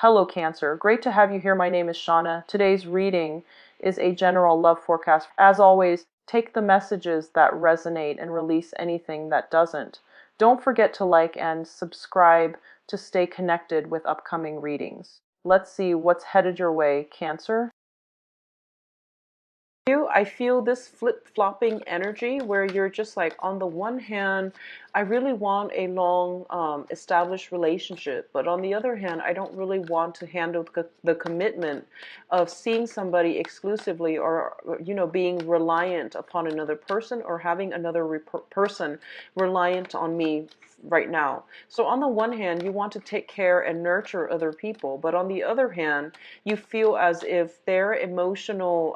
Hello Cancer, great to have you here. My name is Shauna. Today's reading is a general love forecast. As always, take the messages that resonate and release anything that doesn't. Don't forget to like and subscribe to stay connected with upcoming readings. Let's see what's headed your way, Cancer. I feel this flip-flopping energy where you're just like, on the one hand, I really want a long established relationship, but on the other hand, I don't really want to handle the commitment of seeing somebody exclusively, or being reliant upon another person, or having another person reliant on me right now. So on the one hand, you want to take care and nurture other people, but on the other hand, you feel as if their emotional,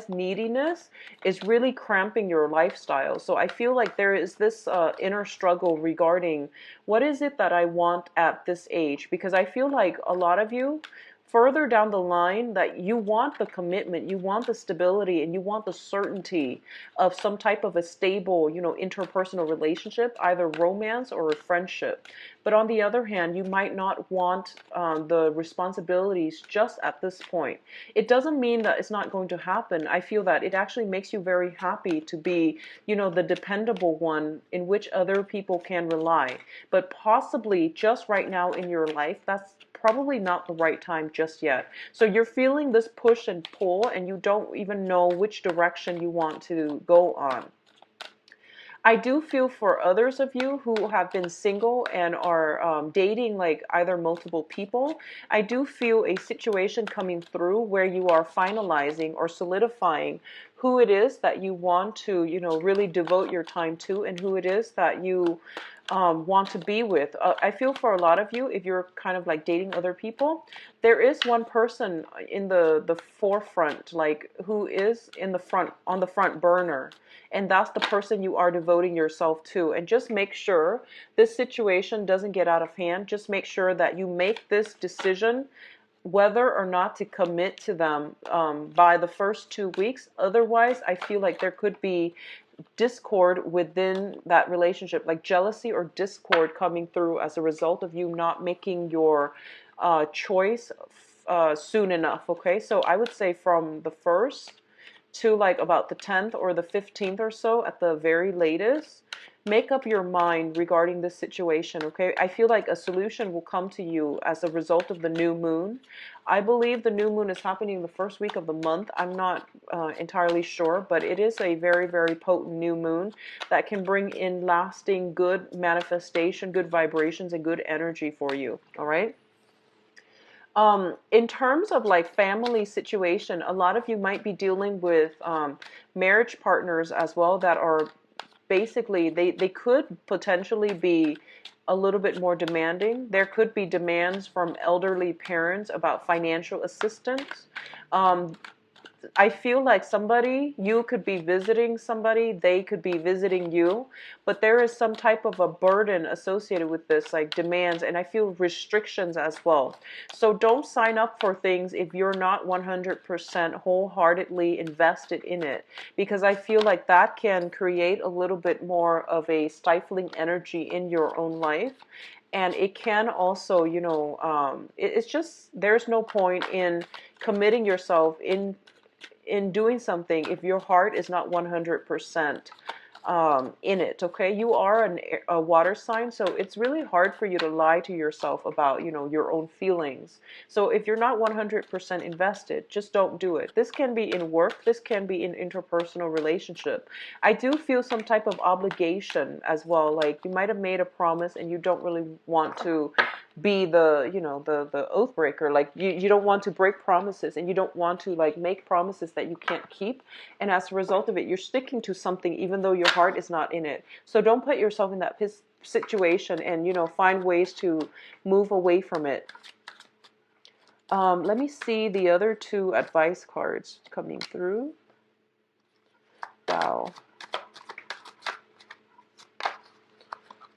neediness is really cramping your lifestyle. So I feel like there is this inner struggle regarding what is it that I want at this age, because I feel like a lot of you further down the line that you want the commitment, you want the stability, and you want the certainty of some type of a stable, interpersonal relationship, either romance or a friendship. But on the other hand, you might not want the responsibilities just at this point. It doesn't mean that it's not going to happen. I feel that it actually makes you very happy to be, the dependable one in which other people can rely. But possibly just right now in your life, that's probably not the right time just yet. So you're feeling this push and pull, and you don't even know which direction you want to go on. I do feel for others of you who have been single and are dating like either multiple people, I do feel a situation coming through where you are finalizing or solidifying who it is that you want to, really devote your time to, and who it is that you want to be with. I feel for a lot of you, if you're kind of like dating other people, there is one person in the forefront, like who is in the front, on the front burner, and that's the person you are devoting yourself to. And just make sure this situation doesn't get out of hand. Just make sure that you make this decision whether or not to commit to them by the first 2 weeks. Otherwise, I feel like there could be discord within that relationship, like jealousy or discord coming through as a result of you not making your choice soon enough. Okay, so I would say from the 1st to like about the 10th or the 15th or so at the very latest, make up your mind regarding this situation. Okay, I feel like a solution will come to you as a result of the new moon. I believe the new moon is happening the first week of the month. I'm not entirely sure, but it is a very, very potent new moon that can bring in lasting good manifestation, good vibrations, and good energy for you. All right. In terms of like family situation, a lot of you might be dealing with marriage partners as well that are basically, they could potentially be a little bit more demanding. There could be demands from elderly parents about financial assistance. I feel like somebody, you could be visiting somebody, they could be visiting you, but there is some type of a burden associated with this, like demands, and I feel restrictions as well. So don't sign up for things if you're not 100% wholeheartedly invested in it, because I feel like that can create a little bit more of a stifling energy in your own life. And it can also, it's just, there's no point in committing yourself in doing something if your heart is not 100% in it. Okay, you are a water sign, so it's really hard for you to lie to yourself about your own feelings. So if you're not 100% invested, just don't do it. This can be in work, this can be in interpersonal relationship. I do feel some type of obligation as well, like you might have made a promise and you don't really want to be the oath breaker. Like you don't want to break promises, and you don't want to like make promises that you can't keep, and as a result of it, you're sticking to something even though your heart is not in it. So don't put yourself in that situation, and find ways to move away from it. Let me see the other two advice cards coming through. Wow.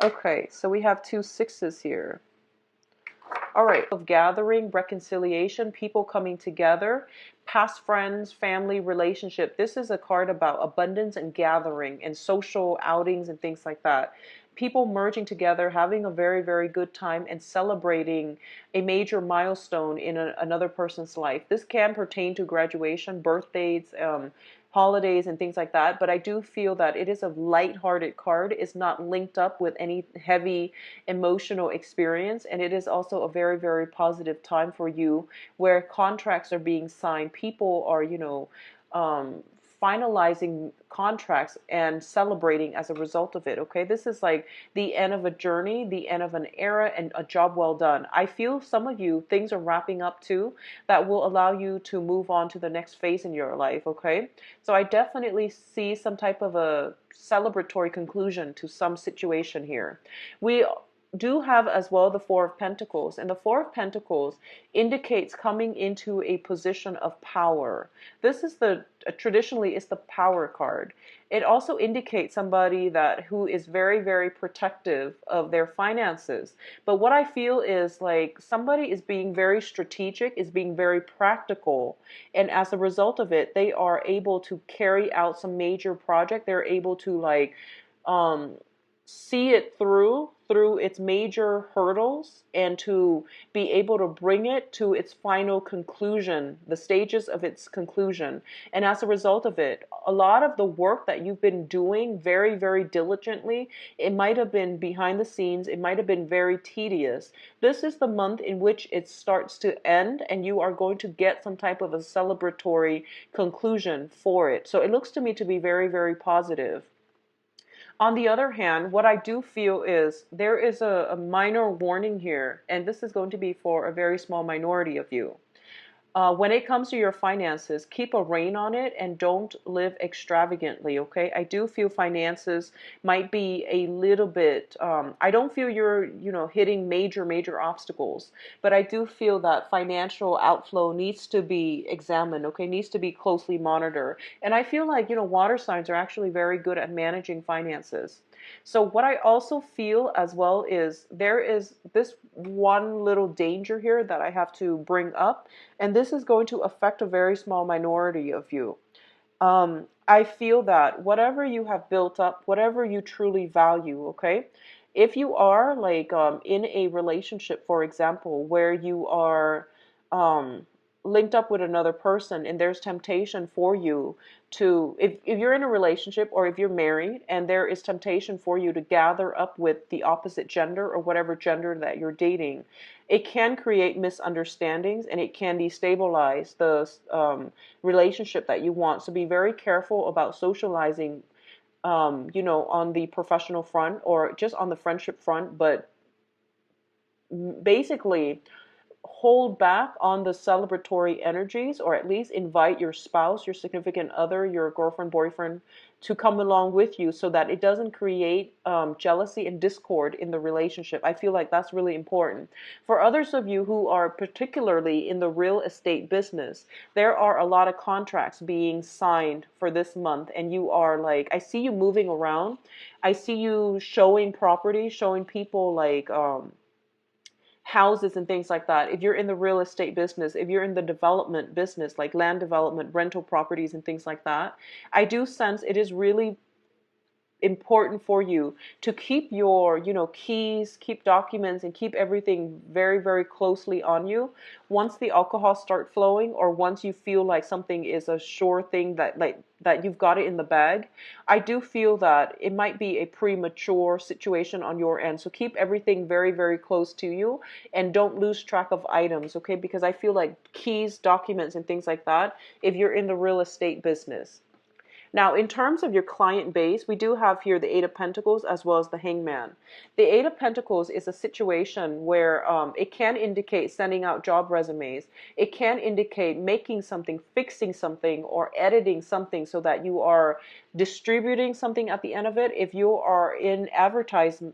Okay, so we have 2 sixes here. All right, of gathering, reconciliation, people coming together, past friends, family, relationship. This is a card about abundance and gathering and social outings and things like that. people merging together, having a very, very good time, and celebrating a major milestone in another person's life. This can pertain to graduation, birthdays, holidays, and things like that. But I do feel that it is a light-hearted card. It's not linked up with any heavy emotional experience. And it is also a very, very positive time for you where contracts are being signed. People are, finalizing contracts and celebrating as a result of it. Okay, this is like the end of a journey, the end of an era, and a job well done. I feel some of you, things are wrapping up too, that will allow you to move on to the next phase in your life. Okay, so I definitely see some type of a celebratory conclusion to some situation here. We do have as well the Four of Pentacles, and the Four of Pentacles indicates coming into a position of power. This is the traditionally is the power card. It also indicates somebody that who is very, very protective of their finances. But what I feel is like somebody is being very strategic, is being very practical, and as a result of it, they are able to carry out some major project. They're able to like um see it through its major hurdles and to be able to bring it to its final conclusion, the stages of its conclusion. And as a result of it, a lot of the work that you've been doing very, very diligently, it might have been behind the scenes, it might have been very tedious. This is the month in which it starts to end, and you are going to get some type of a celebratory conclusion for it. So it looks to me to be very, very positive. On the other hand, what I do feel is there is a minor warning here, and this is going to be for a very small minority of you. When it comes to your finances, keep a rein on it and don't live extravagantly, okay? I do feel finances might be a little bit, I don't feel you're, hitting major, major obstacles, but I do feel that financial outflow needs to be examined, okay? Needs to be closely monitored. And I feel like, water signs are actually very good at managing finances. So what I also feel as well is there is this one little danger here that I have to bring up, and this is going to affect a very small minority of you. I feel that whatever you have built up, whatever you truly value, okay, if you are like in a relationship, for example, where you are linked up with another person and there's temptation for you to, if you're in a relationship or if you're married and there is temptation for you to gather up with the opposite gender or whatever gender that you're dating, it can create misunderstandings and it can destabilize the relationship that you want. So be very careful about socializing, on the professional front or just on the friendship front, but basically hold back on the celebratory energies, or at least invite your spouse, your significant other, your girlfriend, boyfriend to come along with you so that it doesn't create jealousy and discord in the relationship. I feel like that's really important. For others of you who are particularly in the real estate business, there are a lot of contracts being signed for this month, and you are like, I see you moving around. I see you showing property, showing people like houses and things like that. If you're in the real estate business, if you're in the development business, like land development, rental properties and things like that, I do sense it is really important for you to keep your, keys, keep documents, and keep everything very, very closely on you. Once the alcohol start flowing, or once you feel like something is a sure thing that you've got it in the bag, I do feel that it might be a premature situation on your end. So keep everything very, very close to you and don't lose track of items, okay? Because I feel like keys, documents, and things like that, if you're in the real estate business. Now, in terms of your client base, we do have here the Eight of Pentacles as well as the Hangman. The Eight of Pentacles is a situation where it can indicate sending out job resumes. It can indicate making something, fixing something, or editing something so that you are distributing something at the end of it. If you are in advertising,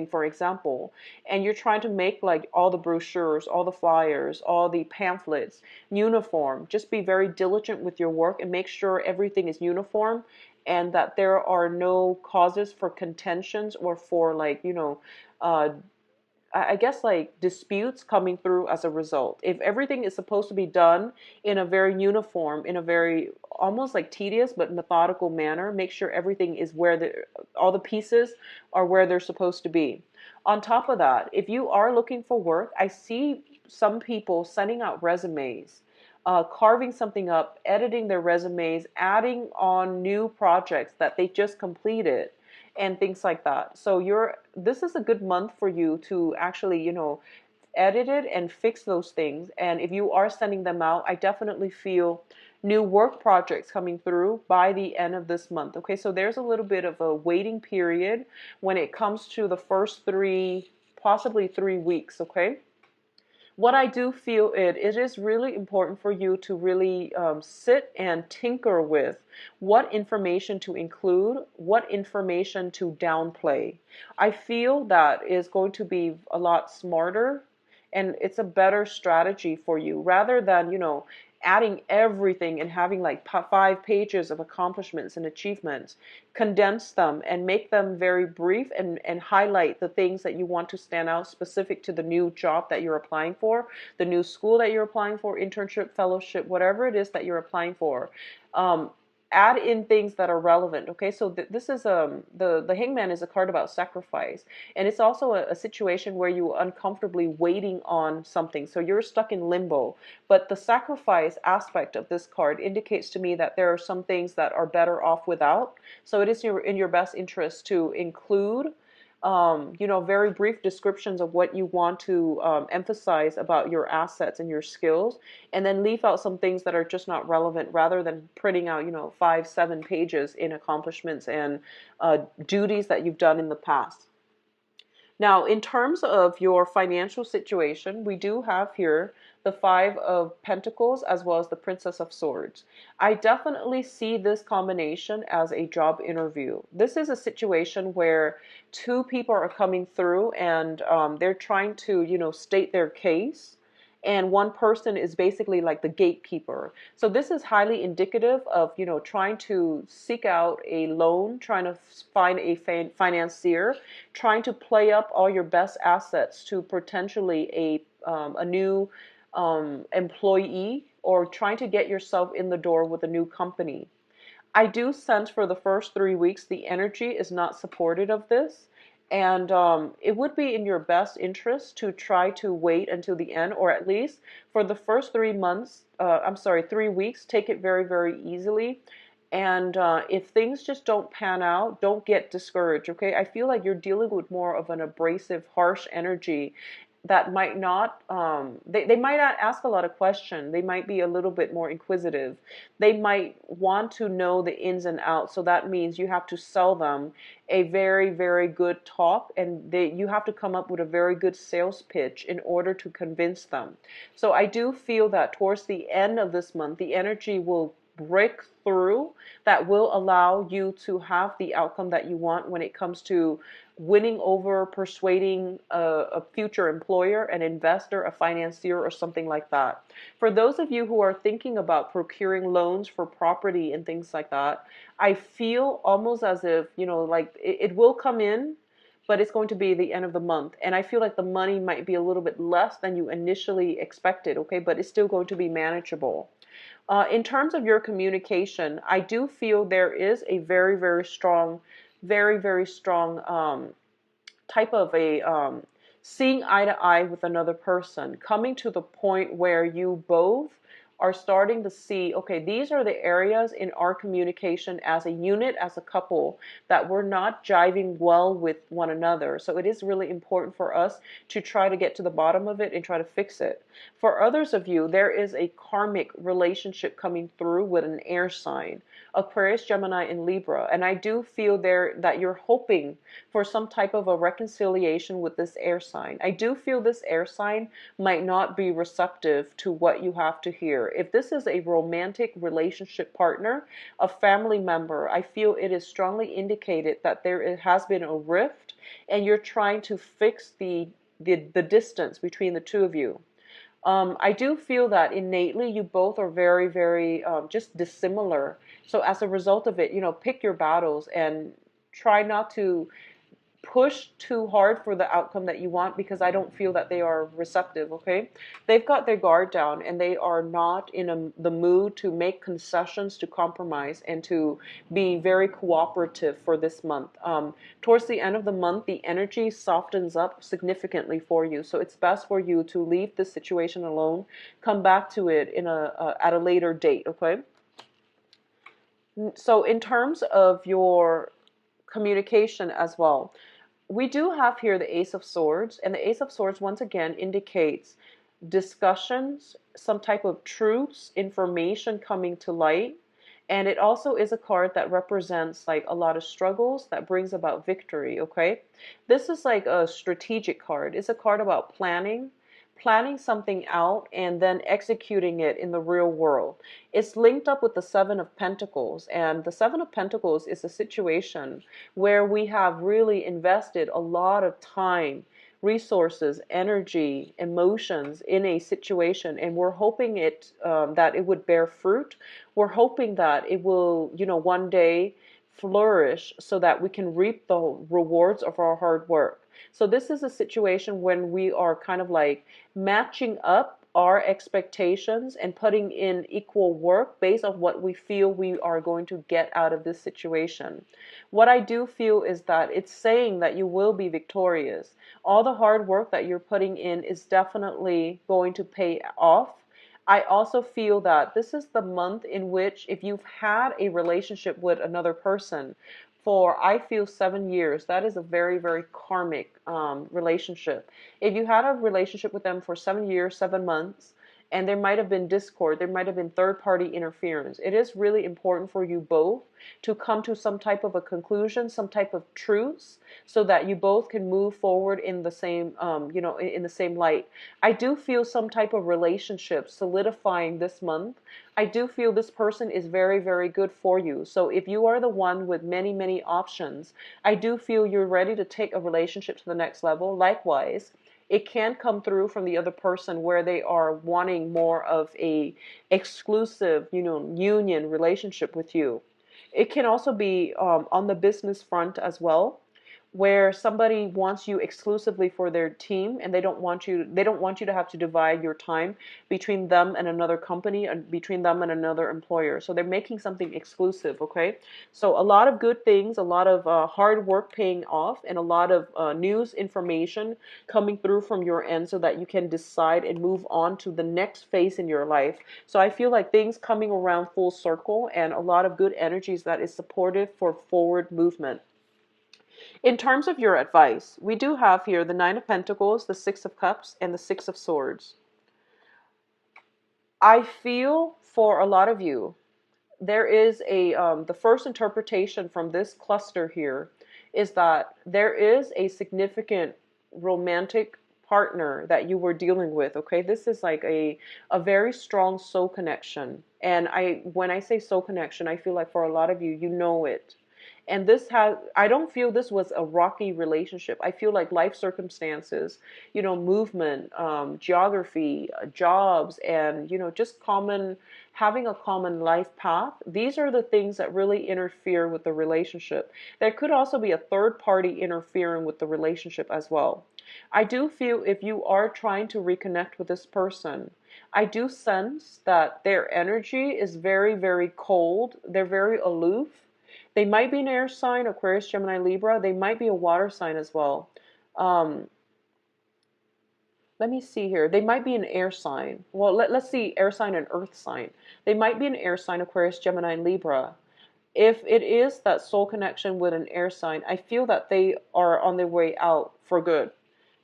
for example, and you're trying to make like all the brochures, all the flyers, all the pamphlets uniform, just be very diligent with your work and make sure everything is uniform and that there are no causes for contentions or for like, I guess like disputes coming through as a result. If everything is supposed to be done in a very uniform, in a very almost like tedious but methodical manner, make sure everything is where all the pieces are where they're supposed to be. On top of that, if you are looking for work, I see some people sending out resumes, carving something up, editing their resumes, adding on new projects that they just completed and things like that. So this is a good month for you to actually, edit it and fix those things. And if you are sending them out, I definitely feel new work projects coming through by the end of this month. Okay, so there's a little bit of a waiting period when it comes to the first three, possibly 3 weeks. Okay. What I do feel it is really important for you to really sit and tinker with what information to include, what information to downplay. I feel that is going to be a lot smarter and it's a better strategy for you rather than, adding everything and having like 5 pages of accomplishments and achievements. Condense them and make them very brief and highlight the things that you want to stand out specific to the new job that you're applying for, the new school that you're applying for, internship, fellowship, whatever it is that you're applying for. Add in things that are relevant. Okay, so this is the hangman is a card about sacrifice, and it's also a situation where you are uncomfortably waiting on something, so you're stuck in limbo. But the sacrifice aspect of this card indicates to me that there are some things that are better off without. So it is in your best interest to include very brief descriptions of what you want to emphasize about your assets and your skills, and then leave out some things that are just not relevant rather than printing out, 5, 7 pages in accomplishments and duties that you've done in the past. Now, in terms of your financial situation, we do have here the Five of Pentacles as well as the Princess of Swords. I definitely see this combination as a job interview. This is a situation where two people are coming through and they're trying to, state their case. And one person is basically like the gatekeeper. So this is highly indicative of, trying to seek out a loan, trying to find a financier, trying to play up all your best assets to potentially a new employee, or trying to get yourself in the door with a new company. I do sense for the first 3 weeks, the energy is not supportive of this. And it would be in your best interest to try to wait until the end, or at least for the first 3 months, 3 weeks, take it very, very easily. And if things just don't pan out, don't get discouraged, okay? I feel like you're dealing with more of an abrasive, harsh energy that might not, they might not ask a lot of questions. They might be a little bit more inquisitive. They might want to know the ins and outs. So that means you have to sell them a very, very good talk, and you have to come up with a very good sales pitch in order to convince them. So I do feel that towards the end of this month, the energy will break through that will allow you to have the outcome that you want when it comes to winning over, persuading a future employer, an investor, a financier, or something like that. For those of you who are thinking about procuring loans for property and things like that, I feel almost as if, like it will come in, but it's going to be the end of the month. And I feel like the money might be a little bit less than you initially expected, okay? But it's still going to be manageable. In terms of your communication, I do feel there is a very, very strong, very, very strong type of a seeing eye to eye with another person, coming to the point where you both are starting to see, okay, these are the areas in our communication as a unit, as a couple, that we're not jiving well with one another. So it is really important for us to try to get to the bottom of it and try to fix it. For others of you, there is a karmic relationship coming through with an air sign, Aquarius, Gemini, and Libra. And I do feel there that you're hoping for some type of a reconciliation with this air sign. I do feel this air sign might not be receptive to what you have to hear. If this is a romantic relationship partner, a family member, I feel it is strongly indicated that there has been a rift and you're trying to fix the distance between the two of you. I do feel that innately you both are very, very just dissimilar. So as a result of it, pick your battles and try not to push too hard for the outcome that you want, because I don't feel that they are receptive, okay? They've got their guard down and they are not in the mood to make concessions, to compromise, and to be very cooperative for this month. Towards the end of the month, the energy softens up significantly for you. So it's best for you to leave this situation alone, come back to it at a later date, okay? So in terms of your communication as well, we do have here the Ace of Swords, and the Ace of Swords once again indicates discussions, some type of truths, information coming to light. And it also is a card that represents like a lot of struggles that brings about victory, okay? This is like a strategic card. It's a card about planning something out and then executing it in the real world. It's linked up with the Seven of Pentacles, and the Seven of Pentacles is a situation where we have really invested a lot of time, resources, energy, emotions in a situation, and we're hoping that it would bear fruit. We're hoping that it will, one day flourish so that we can reap the rewards of our hard work. So this is a situation when we are kind of like matching up our expectations and putting in equal work based on what we feel we are going to get out of this situation. What I do feel is that it's saying that you will be victorious. All the hard work that you're putting in is definitely going to pay off. I also feel that this is the month in which, if you've had a relationship with another person for, I feel, 7 years, that is a very, very karmic relationship. If you had a relationship with them for 7 years, 7 months, and there might have been discord, there might have been third-party interference, it is really important for you both to come to some type of a conclusion, some type of truths, so that you both can move forward in the same, in the same light. I do feel some type of relationship solidifying this month. I do feel this person is very, very good for you. So if you are the one with many, many options, I do feel you're ready to take a relationship to the next level. Likewise, it can come through from the other person where they are wanting more of a exclusive, union relationship with you. It can also be on the business front as well, where somebody wants you exclusively for their team, and they don't want you to have to divide your time between them and another company, and between them and another employer. So they're making something exclusive, okay? So a lot of good things, a lot of hard work paying off, and a lot of news information coming through from your end so that you can decide and move on to the next phase in your life. So I feel like things coming around full circle, and a lot of good energies that is supportive for forward movement. In terms of your advice, we do have here the Nine of Pentacles, the Six of Cups, and the Six of Swords. I feel for a lot of you, there is the first interpretation from this cluster here is that there is a significant romantic partner that you were dealing with, okay? This is like a very strong soul connection. And when I say soul connection, I feel like for a lot of you, you know it. And I don't feel this was a rocky relationship. I feel like life circumstances, movement, geography, jobs, and, just having a common life path. These are the things that really interfere with the relationship. There could also be a third party interfering with the relationship as well. I do feel if you are trying to reconnect with this person, I do sense that their energy is very, very cold. They're very aloof. They might be an air sign, Aquarius, Gemini, Libra. They might be a water sign as well. Let me see here. They might be an air sign. Well, let's see, air sign and earth sign. They might be an air sign, Aquarius, Gemini, Libra. If it is that soul connection with an air sign, I feel that they are on their way out for good.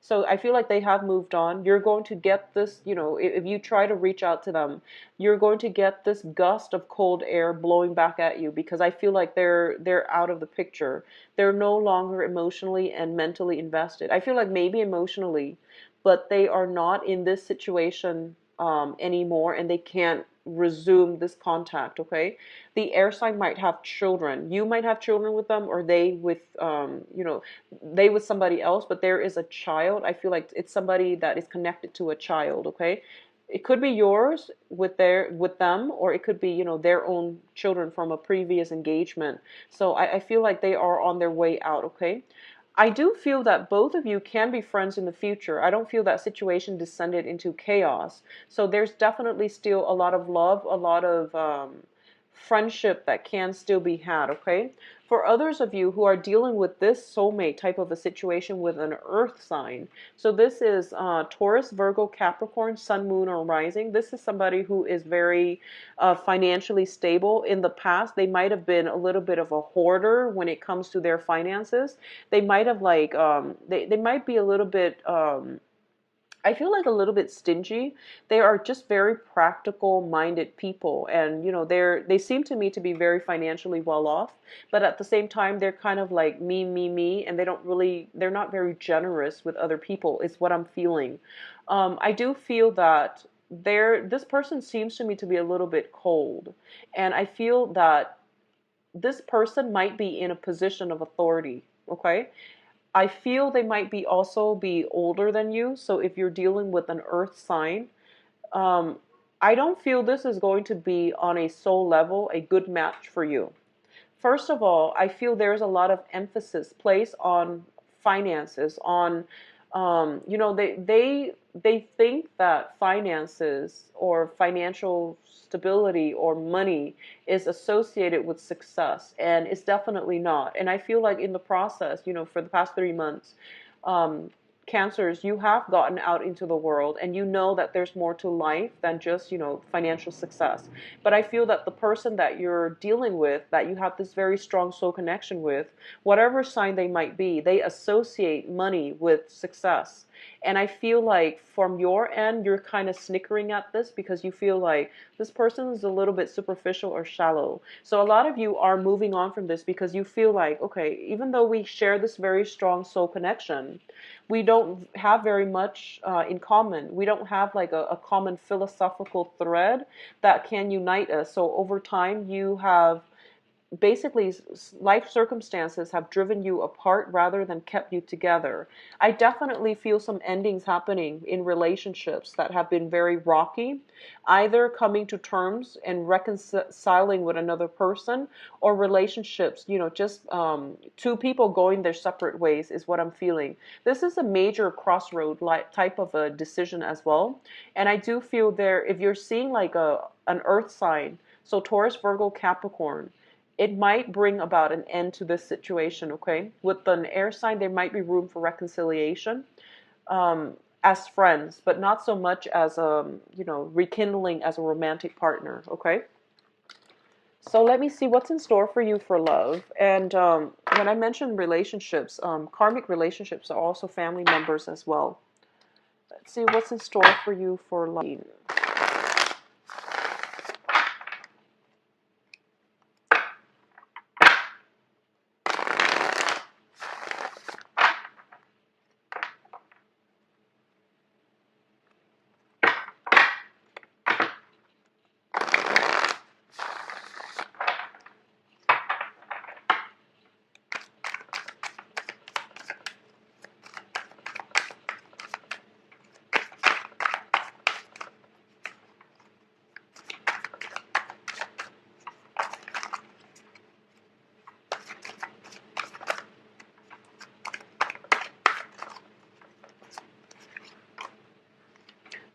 So I feel like they have moved on. You're going to get this, if you try to reach out to them, you're going to get this gust of cold air blowing back at you, because I feel like they're out of the picture. They're no longer emotionally and mentally invested. I feel like maybe emotionally, but they are not in this situation anymore, and they can't resume this contact, okay? The air sign might have children. You might have children with them, or they with, they with somebody else, but there is a child. I feel like it's somebody that is connected to a child, okay? It could be yours with them, or it could be, their own children from a previous engagement. So I feel like they are on their way out, okay? I do feel that both of you can be friends in the future. I don't feel that situation descended into chaos. So there's definitely still a lot of love, a lot of friendship that can still be had, okay? For others of you who are dealing with this soulmate type of a situation with an earth sign, so this is Taurus, Virgo, Capricorn, Sun, Moon, or Rising. This is somebody who is very financially stable. In the past, they might have been a little bit of a hoarder when it comes to their finances. They might have like, they might be a little bit, I feel like a little bit stingy. They are just very practical minded people, and you know, they seem to me to be very financially well off, but at the same time they're kind of like me, and they're not very generous with other people is what I'm feeling. I do feel that this person seems to me to be a little bit cold, and I feel that this person might be in a position of authority, okay? I feel they might be also be older than you. So if you're dealing with an earth sign, um, I don't feel this is going to be on a soul level a good match for you. First of all, I feel there's a lot of emphasis placed on finances, on you know, they think that finances or financial stability or money is associated with success, and it's definitely not. And I feel like in the process, you know, for the past 3 months, um, Cancers, you have gotten out into the world and you know that there's more to life than just, you know, financial success. But I feel that the person that you're dealing with, that you have this very strong soul connection with, whatever sign they might be, they associate money with success. And I feel like from your end, you're kind of snickering at this because you feel like this person is a little bit superficial or shallow. So a lot of you are moving on from this because you feel like, okay, even though we share this very strong soul connection, we don't have very much in common. We don't have like a common philosophical thread that can unite us. So over time, you have basically life circumstances have driven you apart rather than kept you together. I definitely feel some endings happening in relationships that have been very rocky, either coming to terms and reconciling with another person, or relationships, you know, just two people going their separate ways is what I'm feeling. This is a major crossroad type of a decision as well. And I do feel there, if you're seeing like an earth sign, so Taurus, Virgo, Capricorn, it might bring about an end to this situation, okay? With an air sign, there might be room for reconciliation as friends, but not so much as, you know, rekindling as a romantic partner, okay? So let me see what's in store for you for love. And when I mentioned relationships, karmic relationships are also family members as well. Let's see what's in store for you for love.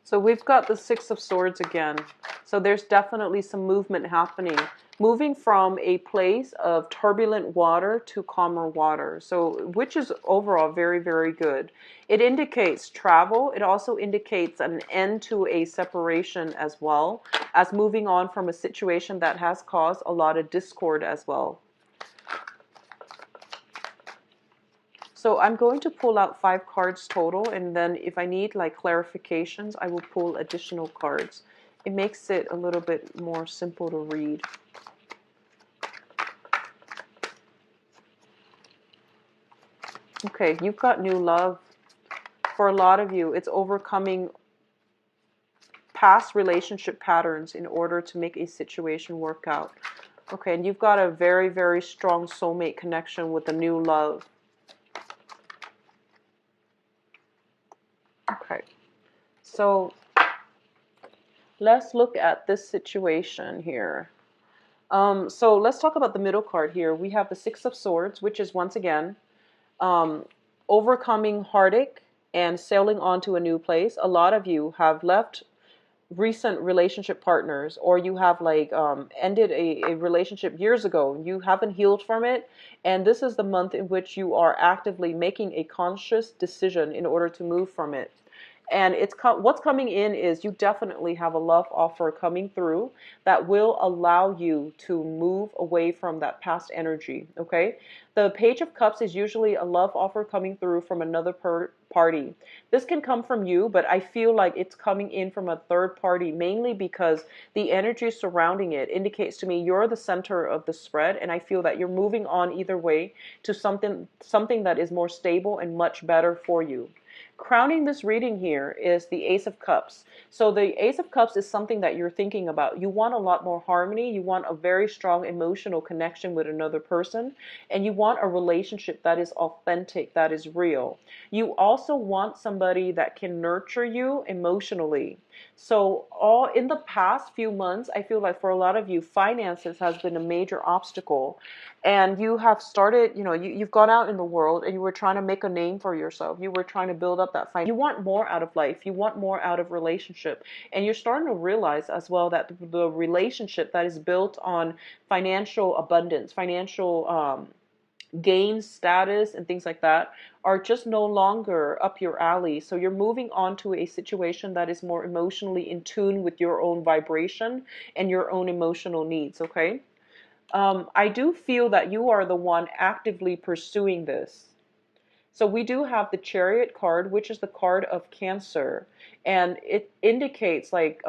So we've got the Six of Swords again. So there's definitely some movement happening. Moving from a place of turbulent water to calmer water. So, which is overall very, very good. It indicates travel. It also indicates an end to a separation as well, as moving on from a situation that has caused a lot of discord as well. So I'm going to pull out 5 cards total, and then if I need like clarifications, I will pull additional cards. It makes it a little bit more simple to read. Okay, you've got new love. For a lot of you, it's overcoming past relationship patterns in order to make a situation work out. Okay, and you've got a very, very strong soulmate connection with a new love. Okay, so let's look at this situation here. So let's talk about the middle card here. We have the Six of Swords, which is once again um, overcoming heartache and sailing on to a new place. A lot of you have left recent relationship partners, or you have like ended a relationship years ago. You haven't healed from it, and this is the month in which you are actively making a conscious decision in order to move from it. And what's coming in is you definitely have a love offer coming through that will allow you to move away from that past energy. Okay, the Page of Cups is usually a love offer coming through from another party. This can come from you, but I feel like it's coming in from a third party, mainly because the energy surrounding it indicates to me you're the center of the spread, and I feel that you're moving on either way to something that is more stable and much better for you. Crowning this reading here is the Ace of Cups. So the Ace of Cups is something that you're thinking about. You want a lot more harmony. You want a very strong emotional connection with another person. And you want a relationship that is authentic, that is real. You also want somebody that can nurture you emotionally. So all in the past few months, I feel like for a lot of you, finances has been a major obstacle. And you have started, you've gone out in the world and you were trying to make a name for yourself. You were trying to build up that fight. You want more out of life. You want more out of relationship. And you're starting to realize as well that the relationship that is built on financial abundance, financial gain, status, and things like that are just no longer up your alley. So you're moving on to a situation that is more emotionally in tune with your own vibration and your own emotional needs, okay? I do feel that you are the one actively pursuing this. So we do have the Chariot card, which is the card of Cancer, and it indicates like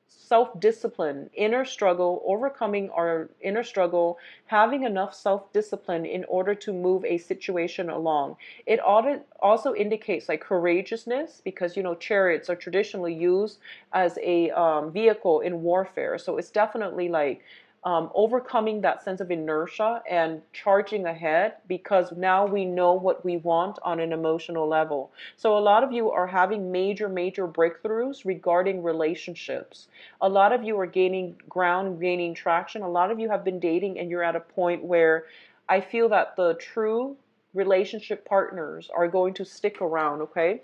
self-discipline, inner struggle, overcoming our inner struggle, having enough self-discipline in order to move a situation along. It also indicates like courageousness, because chariots are traditionally used as a vehicle in warfare. So it's definitely like overcoming that sense of inertia and charging ahead, because now we know what we want on an emotional level. So a lot of you are having major breakthroughs regarding relationships. A lot of you are gaining ground, gaining traction. A lot of you have been dating and you're at a point where I feel that the true relationship partners are going to stick around, okay?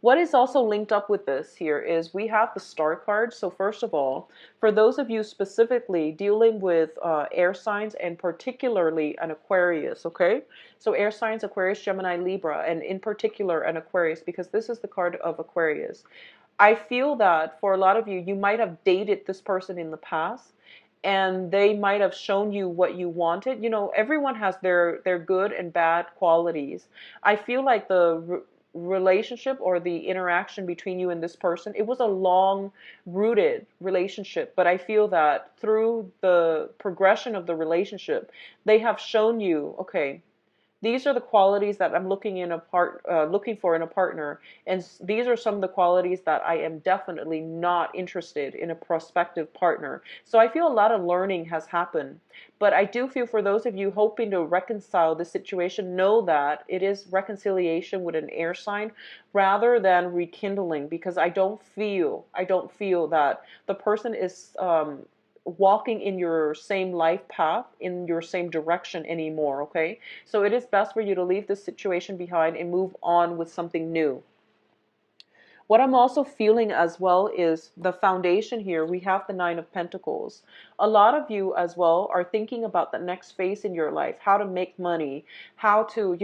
What is also linked up with this here is we have the Star card. So first of all, for those of you specifically dealing with air signs, and particularly an Aquarius, okay? So air signs, Aquarius, Gemini, Libra, and in particular an Aquarius, because this is the card of Aquarius. I feel that for a lot of you, you might have dated this person in the past, and they might have shown you what you wanted. Everyone has their good and bad qualities. I feel like the relationship or the interaction between you and this person, it was a long rooted relationship, but I feel that through the progression of the relationship, they have shown you, okay, these are the qualities that I'm looking for in a partner, and these are some of the qualities that I am definitely not interested in a prospective partner. So I feel a lot of learning has happened, but I do feel for those of you hoping to reconcile the situation, know that it is reconciliation with an air sign rather than rekindling, because I don't feel that the person is walking in your same life path, in your same direction anymore, okay? So it is best for you to leave this situation behind and move on with something new. What I'm also feeling as well is the foundation here. We have the Nine of Pentacles. A lot of you as well are thinking about the next phase in your life, how to make money, how to,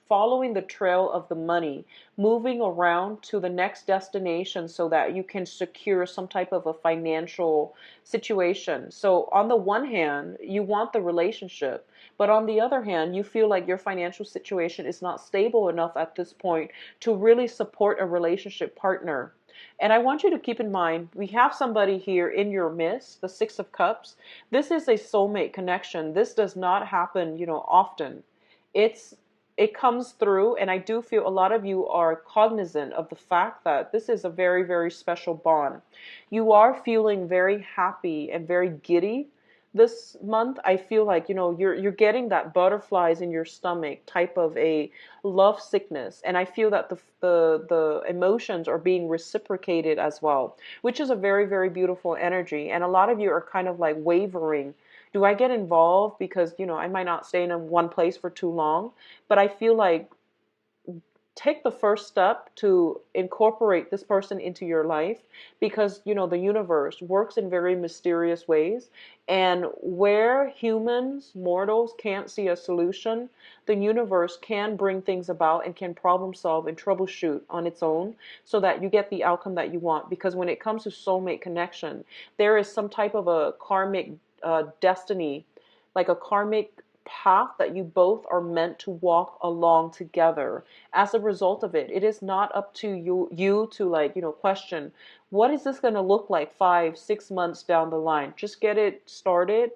following the trail of the money, moving around to the next destination so that you can secure some type of a financial situation. So on the one hand, you want the relationship, but on the other hand, you feel like your financial situation is not stable enough at this point to really support a relationship partner. And I want you to keep in mind, we have somebody here in your midst, the Six of Cups. This is a soulmate connection. This does not happen, often. It comes through, and I do feel a lot of you are cognizant of the fact that this is a very, very special bond. You are feeling very happy and very giddy this month. I feel like, you're getting that butterflies in your stomach type of a love sickness, and I feel that the emotions are being reciprocated as well, which is a very, very beautiful energy. And a lot of you are kind of like wavering Do I get involved because, I might not stay in one place for too long, but I feel like take the first step to incorporate this person into your life, because the universe works in very mysterious ways, and where humans, mortals, can't see a solution, the universe can bring things about and can problem solve and troubleshoot on its own, so that you get the outcome that you want. Because when it comes to soulmate connection, there is some type of a karmic destiny, like a karmic path that you both are meant to walk along together. As a result of it, it is not up to you to, like, question, what is this going to look like 5 6 months down the line. Just get it started,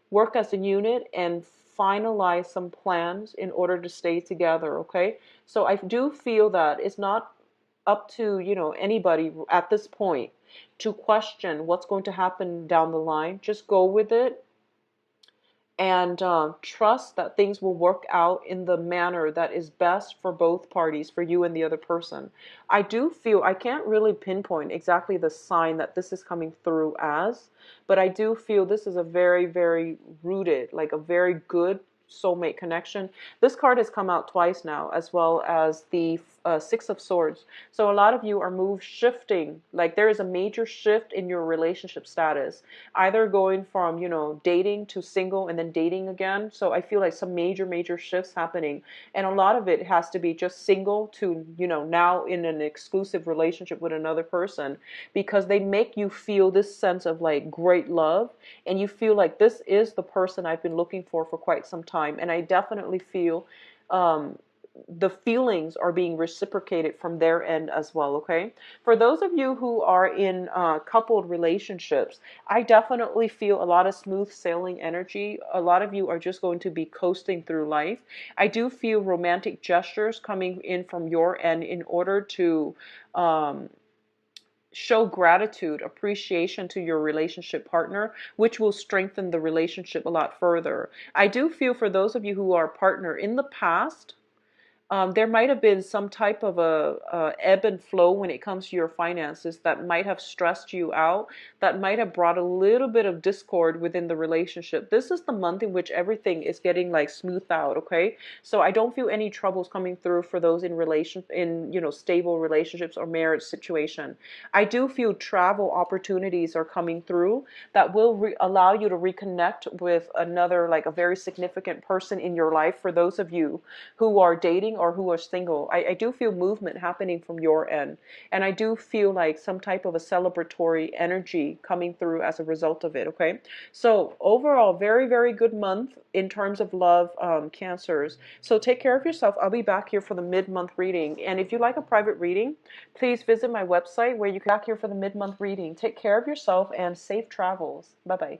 work as a unit, and finalize some plans in order to stay together. Okay, so I do feel that it's not up to anybody at this point to question what's going to happen down the line. Just go with it, and trust that things will work out in the manner that is best for both parties, for you and the other person. I do feel, I can't really pinpoint exactly the sign that this is coming through as, but I do feel this is a very, very rooted, like a very good soulmate connection. This card has come out twice now, as well as the Six of Swords. So a lot of you are shifting, like there is a major shift in your relationship status, either going from, dating to single and then dating again. So I feel like some major, major shifts happening. And a lot of it has to be just single to, now in an exclusive relationship with another person, because they make you feel this sense of like great love. And you feel like this is the person I've been looking for quite some time. And I definitely feel the feelings are being reciprocated from their end as well. Okay, for those of you who are in coupled relationships, I definitely feel a lot of smooth sailing energy. A lot of you are just going to be coasting through life. I do feel romantic gestures coming in from your end in order to show gratitude, appreciation to your relationship partner, which will strengthen the relationship a lot further. I do feel for those of you who are a partner in the past, there might have been some type of a ebb and flow when it comes to your finances that might have stressed you out, that might have brought a little bit of discord within the relationship. This is the month in which everything is getting like smoothed out. Okay, so I don't feel any troubles coming through for those in stable relationships or marriage situation. I do feel travel opportunities are coming through that will allow you to reconnect with another, like a very significant person in your life. For those of you who are dating or who are single, I do feel movement happening from your end. And I do feel like some type of a celebratory energy coming through as a result of it. Okay, so overall, very, very good month in terms of love, Cancers. So take care of yourself. I'll be back here for the mid-month reading. And if you like a private reading, please visit my website where you can back here for the mid-month reading. Take care of yourself and safe travels. Bye-bye.